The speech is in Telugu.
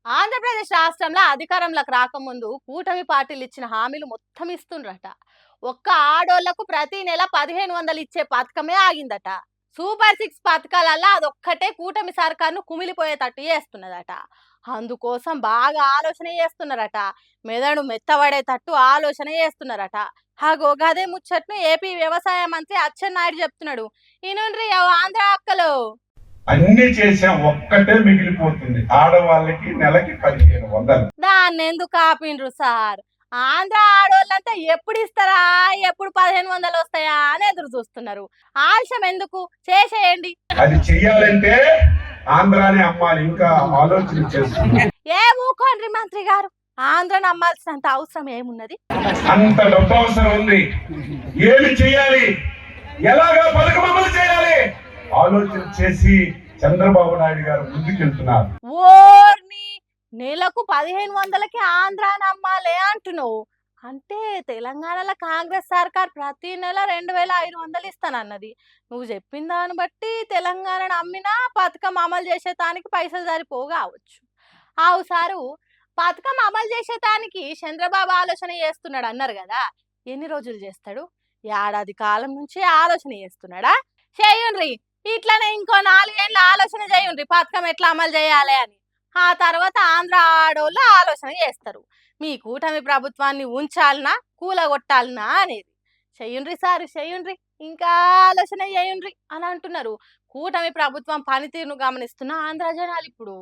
ఆంధ్రప్రదేశ్ రాష్ట్రంలో అధికారంలోకి రాకముందు కూటమి పార్టీలు ఇచ్చిన హామీలు మొత్తం ఇస్తుండ్రట. ఒక్క ఆడోళ్లకు ప్రతి నెల 1500 ఇచ్చే పథకమే ఆగిందట. సూపర్ సిక్స్ పథకాలల్లా అదొక్కటే కూటమి సర్కార్ను కుమిలిపోయేటట్టు చేస్తున్నదట. అందుకోసం బాగా ఆలోచన చేస్తున్నారట. మెదడు మెత్తబడేటట్టు ఆలోచన చేస్తున్నారట. హాగో గదే ముచ్చట్ను ఏపీ వ్యవసాయ మంత్రి అచ్చెన్నాయుడు చెప్తున్నాడు. ఈనుండ్రి ఆంధ్ర అక్కలు. అన్ని చేసే ఒక్కటే మిగిలిపోతుంది, ఆడవాళ్ళకి నెలకి 1500. దాన్ని ఎందుకు ఆపిండ్రు సార్? ఆంధ్ర ఆడోళ్ళంతా ఎప్పుడు ఇస్తారా, ఎప్పుడు 1500 వస్తాయా అని ఎదురు చూస్తున్నారు. ఆలస్యం ఎందుకు, చేసేయండి. అది చెయ్యాలంటే ఆంధ్రాని అమ్మాలి, ఇంకా ఆలోచన చేస్తుంది. ఏ ఊకోండ్రి మంత్రి గారు, ఆంధ్రను అమ్మాల్సినంత అవసరం ఏమున్నది? అంత డబ్బు అవసరం ఉంది. ఏమి చేయాలి, ఎలాగా పథకం అమలు చేయాలి ఆలోచన చేసి చంద్రబాబు నాయుడు గారు ముందుకెళ్తున్నారు. ఓర్ని, నెలకు 1500కి ఆంధ్రాని అమ్మాలే అంటున్నావు అంటే తెలంగాణలో కాంగ్రెస్ సర్కార్ ప్రతి నెల 2500 ఇస్తానన్నది. నువ్వు చెప్పిన దాన్ని బట్టి తెలంగాణను అమ్మినా పథకం అమలు చేసేటానికి పైసలు సరిపోవు కావచ్చు. ఆవు సారు, పథకం అమలు చేసేటానికి చంద్రబాబు ఆలోచన చేస్తున్నాడు అన్నారు కదా, ఎన్ని రోజులు చేస్తాడు? ఏడాది కాలం నుంచి ఆలోచన చేస్తున్నాడా? చేయండ్రి, ఇట్లనే ఇంకో 4 ఏళ్ళ ఆలోచన చేయండి పథకం ఎట్లా అమలు చేయాలి అని. ఆ తర్వాత ఆంధ్ర ఆడోళ్ళు ఆలోచన చేస్తారు, మీ కూటమి ప్రభుత్వాన్ని ఉంచాలనా కూలగొట్టాలనా అనేది. చెయ్యండ్రి సార్, చెయ్యండ్రి, ఇంకా ఆలోచన చేయండ్రి అని అంటున్నారు. కూటమి ప్రభుత్వం పనితీరును గమనిస్తున్న ఆంధ్ర జనాలు ఇప్పుడు.